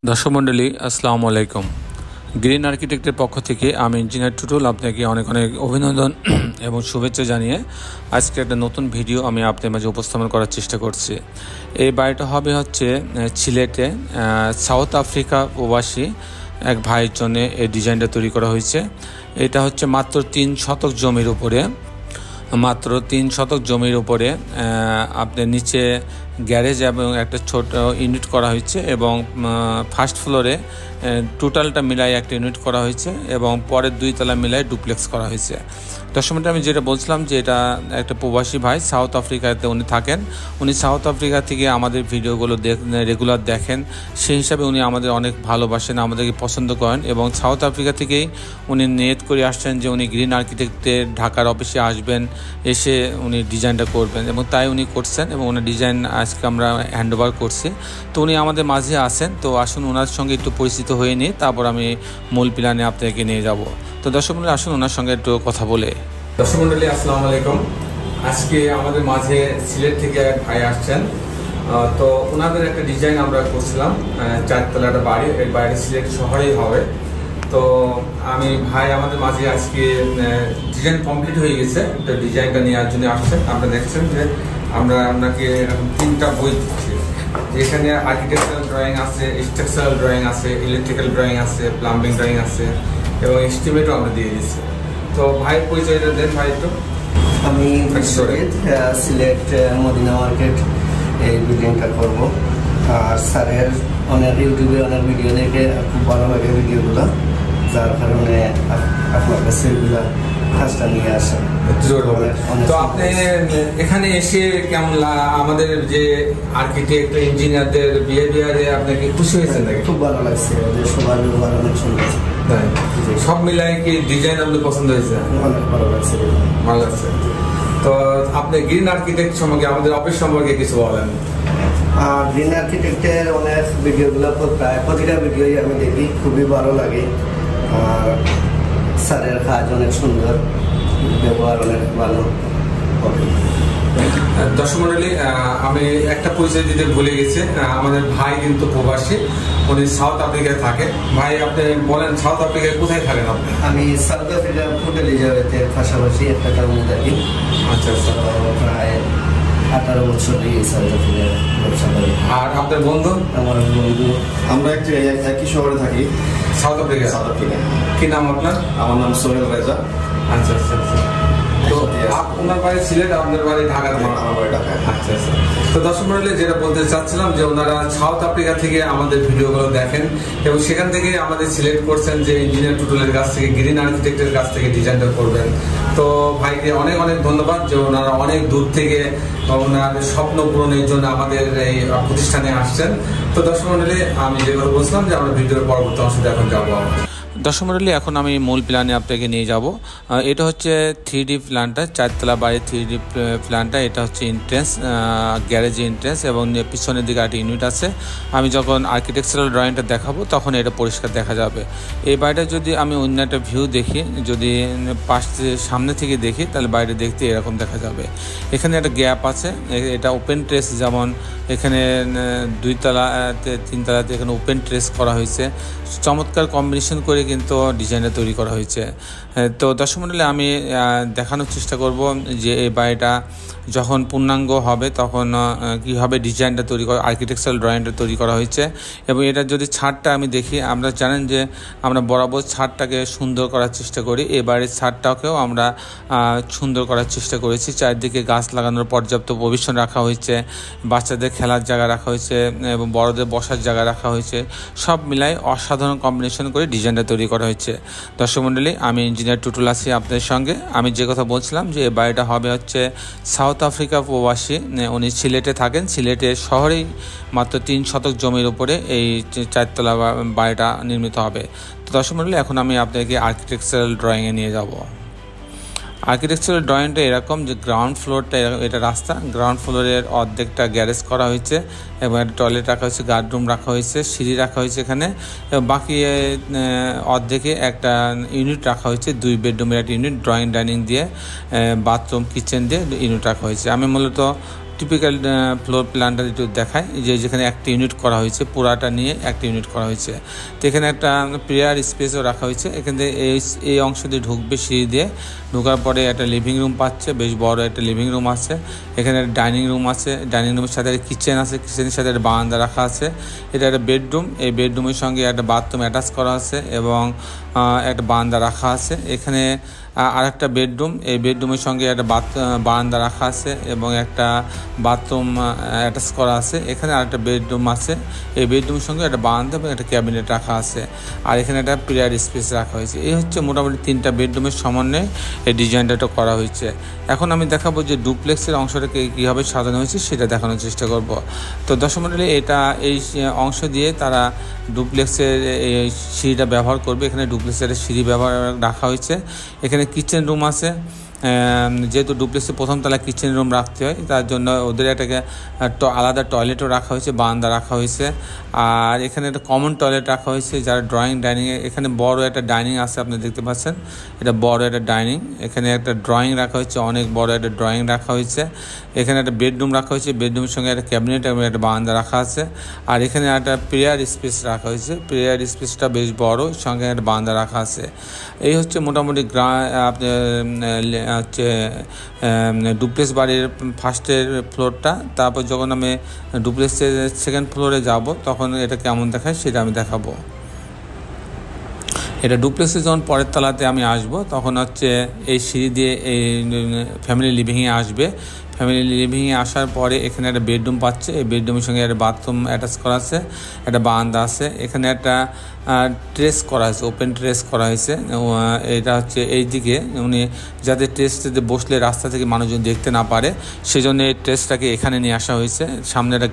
দর্শক মণ্ডলী আসসালামু আলাইকুম। গ্রিন আর্কিটেক্টের পক্ষ থেকে আমি ইঞ্জিনিয়ার টুটুল আপনাকে অনেক অনেক অভিনন্দন এবং শুভেচ্ছা জানিয়ে আজকে একটা নতুন ভিডিও আমি আপনার মাঝে উপস্থাপন করার চেষ্টা করছি। এই বাড়িটা হবে হচ্ছে সিলেটে সাউথ আফ্রিকা প্রবাসী এক ভাইয়ের জন্য এই ডিজাইনটা তৈরি করা হয়েছে। এটা হচ্ছে মাত্র 3 শতক জমির উপরে আপনার নিচে গ্যারেজ এবং একটা ছোট ইউনিট করা হয়েছে এবং ফার্স্ট ফ্লোরে টোটালটা মিলাই একটা ইউনিট করা হয়েছে এবং পরের 2 তলা মিলাই ডুপ্লেক্স করা হয়েছে। দর্শক আমি যেটা বলছিলাম যে এটা একটা প্রবাসী ভাই সাউথ আফ্রিকাতে উনি থাকেন। উনি সাউথ আফ্রিকা থেকে আমাদের ভিডিওগুলো রেগুলার দেখেন, সেই হিসাবে উনি আমাদের অনেক ভালোবাসেন, আমাদেরকে পছন্দ করেন এবং সাউথ আফ্রিকা থেকেই উনি নিয়ত করে আসছেন যে উনি গ্রিন আর্কিটেক্টের ঢাকার অফিসে আসবেন, এসে উনি ডিজাইনটা করবেন এবং তাই উনি করছেন এবং উনি ডিজাইন আজকে আমরা হ্যান্ড ওভার করছি। তো উনি আমাদের মাঝে আসেন, তো আসুন ওনার সঙ্গে একটু পরিচিত হয়ে নিই, তারপর আমি মূল প্ল্যানে আপনাকে নিয়ে যাব। তো দর্শক মণ্ডলী আসুন ওনার সঙ্গে একটু কথা বলে। দর্শক মণ্ডলী আসসালামু আলাইকুম। আজকে আমাদের মাঝে সিলেট থেকে এক ভাই আসছেন। তো ওনাদের একটা ডিজাইন আমরা করছিলাম, 4 তলার বাড়ি, এই বাড়ি সিলেট শহরেই হবে। তো আমি ভাই আমাদের মাঝে আজকে ডিজাইন কমপ্লিট হয়ে গেছে, তো ডিজাইনটা নেওয়ার জন্য আসছেন। আপনারা দেখছেন যে আমরা আপনাকে এরকম 3টা বই দিচ্ছি, যেখানে আর্কিটেকচারাল ড্রয়িং আছে, স্ট্রাকচারাল ড্রয়িং আছে, ইলেকট্রিক্যাল ড্রয়িং আছে, প্লাম্বিং ড্রয়িং আছে এবং এস্টিমেটও আমরা দিয়ে দিচ্ছি। তো ভাইয়ের পরিচয়টা দেন ভাই একটু। আমি সিলেট মদিনা মার্কেট এই বিল্ডিংটা করব। আর স্যারের অনেক ইউটিউবে অনেক ভিডিও দেখে খুব ভালো লাগে ভিডিওগুলো, যার কারণে আপনার কাছে এগুলা কাজটা নিয়ে আসেন। তো আপনি এখানে এসে কেমন আমাদের যে আর্কিটেক্ট ইঞ্জিনিয়ারদের বিহেভিয়ারে আপনাকে খুশি হয়েছেন নাকি? খুব ভালো লাগছে, যে সবার ব্যবহার অনেক সুন্দর, সব মিলাই কি ডিজাইন আপনার পছন্দ হয়েছে? অনেক ভালো লাগছে, ভালো লাগছে। তো আপনি গ্রিন আর্কিটেক্ট সম্পর্কে, আমাদের অফিস সম্পর্কে কিছু বলেন। গ্রিন আর্কিটেক্টের অনেক ভিডিওগুলো প্রায় প্রতিটা ভিডিওই আমি দেখি, খুবই ভালো লাগে। আর স্যারের কাজ অনেক সুন্দর, ব্যবহার অনেক ভালো। দর্শক মণ্ডলী, আমি একটা পরিচয় দিতে ভুলে গেছি, আমাদের ভাই কিন্তু প্রবাসী, উনি সাউথ আফ্রিকায় থাকে। ভাই আপনি বলেন সাউথ আফ্রিকায় কোথায় থাকেন আপনি? আমি সাউথ আফ্রিকা পোর্ট এলিজাবেথের পাশাপাশি একটা টাউনে থাকি। আচ্ছা আচ্ছা। প্রায় 18 বছর দিয়ে সাউথ আফ্রিকায় ব্যবসা করি। আর আপনার বন্ধু? আমার বন্ধু, আমরা একই শহরে থাকি, সাউথ আফ্রিকা। কি নাম আপনার? আমার নাম সোহেল রেজা। আচ্ছা আচ্ছা আচ্ছা। তো আপনার বাড়ি সিলেট, আপনার বাড়ি ঢাকাতে? আমার বাড়ি ঢাকায়। আচ্ছা আচ্ছা। তো দর্শক মণ্ডলী, যেটা বলতে চাচ্ছিলাম যে ওনারা সাউথ আফ্রিকা থেকে আমাদের ভিডিওগুলো দেখেন এবং সেখান থেকে আমাদের সিলেক্ট করছেন যে ইঞ্জিনিয়ার টুটুলের কাছ থেকে, গ্রিন আর্কিটেক্টের কাছ থেকে ডিজাইনটা করবেন। তো ভাইকে অনেক অনেক ধন্যবাদ যে ওনারা অনেক দূর থেকে ওনাদের স্বপ্ন পূরণের জন্য আমাদের এই প্রতিষ্ঠানে আসছেন। তো দর্শক মণ্ডলী, আমি যে কথা বলছিলাম যে আমরা ভিডিওর পরবর্তী অংশে এখন যাবো। দর্শক মণ্ডলী, এখন আমি মূল প্ল্যানে আপনাকে নিয়ে যাব। এটা হচ্ছে 3D প্ল্যানটা, 4 তলা বাড়ির 3D প্ল্যানটা। এটা হচ্ছে এন্ট্রেন্স, গ্যারেজ এন্ট্রেন্স এবং পিছনের দিকে একটা ইউনিট আছে। আমি যখন আর্কিটেকচারাল ড্রয়িংটা দেখাবো তখন এটা পরিষ্কার দেখা যাবে। এই বাড়িটা যদি আমি অন্য একটা ভিউ দেখি, যদি সামনে থেকে দেখি, তাহলে বাড়িটা দেখতে এরকম দেখা যাবে। এখানে একটা গ্যাপ আছে, এটা ওপেন ট্রেস, যেমন এখানে 2 তলা 3 তলাতে এখানে ওপেন ট্রেস করা হয়েছে। চমৎকার কম্বিনেশন করে কিন্তু ডিজাইনটা তৈরি করা হয়েছে। তো দর্শক মণ্ডলী, আমি দেখানোর চেষ্টা করব যে এই বাড়িটা যখন পূর্ণাঙ্গ হবে তখন কীভাবে ডিজাইনটা তৈরি করা, আর্কিটেকচারাল ড্রয়িংটা তৈরি করা হয়েছে। এবং এটা যদি ছাদটা আমি দেখি, আমরা জানেন যে আমরা বরাবর ছাদটাকে সুন্দর করার চেষ্টা করি, এই বাড়ির ছাদটাকেও আমরা সুন্দর করার চেষ্টা করেছি। চারদিকে গাছ লাগানোর পর্যাপ্ত প্রভিশন রাখা হয়েছে, বাচ্চাদের খেলার জায়গা রাখা হয়েছে এবং বড়দের বসার জায়গা রাখা হয়েছে। সব মিলাই অসাধারণ কম্বিনেশন করে ডিজাইনটা তৈরি করা হয়েছে। দর্শক মণ্ডলী, আমি ইঞ্জিনিয়ার টুটুল আছি আপনাদের সঙ্গে। আমি যে কথা বলছিলাম যে এই বাড়িটা হবে হচ্ছে সাউথ আফ্রিকা প্রবাসী, উনি সিলেটে থাকেন। সিলেটের শহরেই মাত্র 3 শতক জমির উপরে এই 4 তলা বাড়িটা নির্মিত হবে। তো দর্শক মণ্ডলী, এখন আমি আপনাকে আর্কিটেকচারাল ড্রয়িংয়ে নিয়ে যাব। আর্কিটেকচারাল ড্রয়িংটা এরকম যে গ্রাউন্ড ফ্লোরটা, এটা রাস্তা, গ্রাউন্ড ফ্লোরের অর্ধেকটা গ্যারেজ করা হয়েছে এবং একটা টয়লেট রাখা হয়েছে, গার্ডরুম রাখা হয়েছে, সিঁড়ি রাখা হয়েছে এখানে, এবং বাকি অর্ধেকে একটা ইউনিট রাখা হয়েছে, 2 বেডরুমের একটা ইউনিট, ড্রয়িং ডাইনিং দিয়ে, বাথরুম কিচেন দিয়ে ইউনিট রাখা হয়েছে। আমি মূলত টিপিক্যাল ফ্লোর প্ল্যানটা একটু দেখায়, যেখানে একটা ইউনিট করা হয়েছে, পুরাটা নিয়ে একটা ইউনিট করা হয়েছে। তো এখানে একটা প্রেয়ার স্পেসও রাখা হয়েছে। এখান থেকে এই অংশ দিয়ে ঢুকবে, সিঁড়ি দিয়ে ঢোকার পরে একটা লিভিং রুম পাচ্ছে, বেশ বড় একটা লিভিং রুম আছে। এখানে একটা ডাইনিং রুম আছে, ডাইনিং রুমের সাথে একটা কিচেন আছে, কিচেনের সাথে একটা বারান্দা রাখা আছে। এটা একটা বেডরুম, এই বেডরুমের সঙ্গে একটা বাথরুম অ্যাটাচ করা আছে এবং একটা বারান্দা রাখা আছে। এখানে আর একটা বেডরুম, এই বেডরুমের সঙ্গে একটা বারান্দা রাখা আছে এবং একটা বাথরুম অ্যাটাচ করা আছে। এখানে আরেকটা বেডরুম আছে, এই বেডরুমের সঙ্গে একটা বারান্দা এবং একটা ক্যাবিনেট রাখা আছে। আর এখানে একটা প্রেয়ার স্পেস রাখা হয়েছে। এই হচ্ছে মোটামুটি 3টা বেডরুমের সমন্বয়ে এই ডিজাইনটা করা হয়েছে। এখন আমি দেখাবো যে ডুপ্লেক্সের অংশটাকে কীভাবে সাজানো হয়েছে সেটা দেখানোর চেষ্টা করব। তো দর্শক মণ্ডলী, এই অংশ দিয়ে তারা ডুপ্লেক্সের এই সিঁড়িটা ব্যবহার করবে। এখানে ডুপ্লেক্সের সিঁড়ি ব্যবহার রাখা হয়েছে। এখানে কিচেন রুম আছে, যেহেতু ডুপ্লেক্সে প্রথম তলায় কিচেন রুম রাখতে হয়, তার জন্য ওদের এটাকে আলাদা টয়লেটও রাখা হয়েছে, বারান্দা রাখা হয়েছে। আর এখানে একটা কমন টয়লেট রাখা হয়েছে যারা ডাইনিংয়ে। এখানে বড় একটা ডাইনিং আছে, আপনি দেখতে পাচ্ছেন, এটা বড় একটা ডাইনিং। এখানে একটা ড্রয়িং রাখা হয়েছে, অনেক বড় একটা ড্রয়িং রাখা হয়েছে। এখানে একটা বেডরুম রাখা হয়েছে, বেডরুমের সঙ্গে একটা ক্যাবিনেট এবং একটা বারান্দা রাখা আছে। আর এখানে একটা প্রেয়ার স্পেস রাখা হয়েছে, প্রেয়ার স্পেসটা বেশ বড়, সঙ্গে একটা বারান্দা রাখা আছে। এই হচ্ছে মোটামুটি হচ্ছে ডুপ্লেক্স বাড়ির ফার্স্টের ফ্লোরটা। তারপর যখন আমি ডুপ্লেক্সের সেকেন্ড ফ্লোরে যাব তখন এটা কেমন দেখায় সেটা আমি দেখাবো। এটা ডুপ্লেক্সে যখন পরের তলাতে আমি আসব তখন হচ্ছে এই সিঁড়ি দিয়ে এই ফ্যামিলি লিভিংয়ে আসবে। ফ্যামিলি লিভিংয়ে আসার পরে এখানে একটা বেডরুম পাচ্ছে, এই বেডরুমের সঙ্গে একটা বাথরুম অ্যাটাচ করা আছে, একটা বারান্দা আছে। এখানে একটা ট্রেস করা হয়েছে, ওপেন ট্রেস করা হয়েছে। এটা হচ্ছে এই দিকে উনি যাতে ট্রেসটাতে বসলে রাস্তা থেকে মানুষজন দেখতে না পারে সেজন্য এই ট্রেসটাকে এখানে নিয়ে আসা হয়েছে। সামনে একটা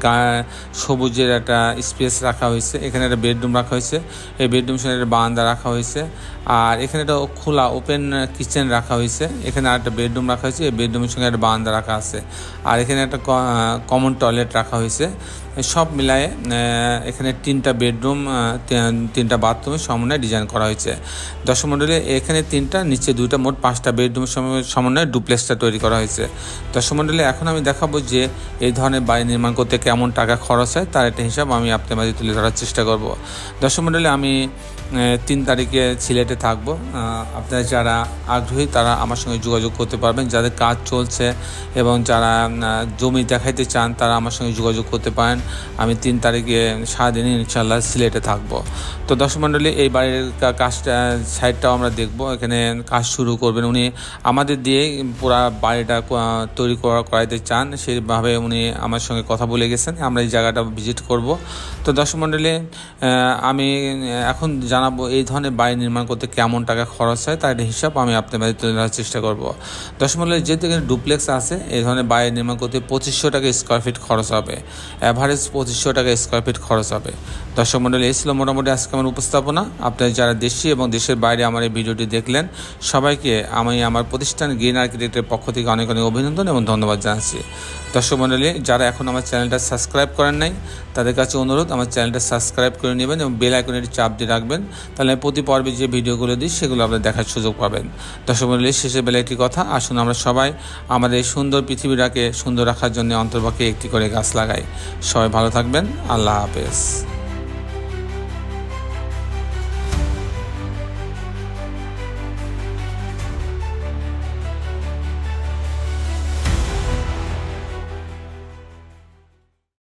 সবুজের একটা স্পেস রাখা হয়েছে। এখানে একটা বেডরুম রাখা হয়েছে, এই বেডরুমের সঙ্গে একটা বারান্দা রাখা হয়েছে। আর এখানে একটা খোলা ওপেন কিচেন রাখা হয়েছে। এখানে আরেকটা বেডরুম রাখা হয়েছে, এই বেডরুমের সঙ্গে একটা বারান্দা রাখা আছে। আর এখানে একটা কমন টয়লেট রাখা হয়েছে। সব মিলায়ে এখানে 3টা বেডরুম, 3টা বাথরুমের সমন্বয়ে ডিজাইন করা হয়েছে। দর্শক মণ্ডলী, এখানে 3টা, নিচে 2টা, মোট 5টা বেডরুমের সমন্বয়ে ডুপ্লেক্সটা তৈরি করা হয়েছে। দর্শক মণ্ডলী, এখন আমি দেখাবো যে এই ধরনের বাড়ি নির্মাণ করতে কেমন টাকা খরচ হয় তার একটা হিসাব আমি আপনার মাঝে তুলে ধরার চেষ্টা করব। দর্শক মণ্ডলী, আমি 3 তারিখে সিলেটে থাকবো। আপনারা যারা আগ্রহী তারা আমার সঙ্গে যোগাযোগ করতে পারবেন। যাদের কাজ চলছে এবং যারা জমি দেখাইতে চান তারা আমার সঙ্গে যোগাযোগ করতে পারেন। আমি 3 তারিখে সারাদিনই ইনশাআল্লাহ সিলেটে থাকবো। তো দর্শক মণ্ডলী, এই বাড়ির কাজটা সাইডটাও আমরা দেখব। এখানে কাজ শুরু করবেন উনি, আমাদের দিয়ে পুরা বাড়িটা তৈরি করাইতে চান, সেইভাবে উনি আমার সঙ্গে কথা বলে গেছেন। আমরা এই জায়গাটা ভিজিট করব। তো দর্শক মণ্ডলী, আমি এখন জানাবো এই ধরনের বাড়ি নির্মাণ করতে কেমন টাকা খরচ হয় তার হিসাব আমি আপনার মাঝে তুলে ধরার চেষ্টা করব। দর্শক মণ্ডলী, যেহেতু এখানে ডুপ্লেক্স আছে, এই ধরনের বাড়ি নির্মাণ করতে 2500 টাকা স্কোয়ার ফিট খরচ হবে, অ্যাভারেজ 2500 টাকা স্কোয়ার ফিট খরচ হবে। দর্শক মণ্ডলী, এই ছিল মোটামুটি আজকে আমার উপস্থাপনা। আপনারা যারা দেশি এবং দেশের বাইরে আমার এই ভিডিওটি দেখলেন সবাইকে আমি আমার প্রতিষ্ঠান গ্রিন আর্কিটেক্টের পক্ষ থেকে অনেক অনেক অভিনন্দন এবং ধন্যবাদ জানাচ্ছি। দর্শক মণ্ডলী, যারা এখন আমার চ্যানেলটা সাবস্ক্রাইব করেন নাই তাদের কাছে অনুরোধ আমার চ্যানেলটা সাবস্ক্রাইব করে নেবেন এবং বেল আইকনের চাপ দিয়ে রাখবেন, তাহলে প্রতি পর্বে যে ভিডিওগুলো দিই সেগুলো আপনারা দেখার সুযোগ পাবেন। দর্শক মণ্ডলী, শেষে বেলা একটি কথা, আসুন আমরা সবাই আমাদের এই সুন্দর পৃথিবীটাকে সুন্দর রাখার জন্য অন্তর্পক্ষে একটি করে গাছ লাগাই। সবাই ভালো থাকবেন। আল্লাহ হাফেজ।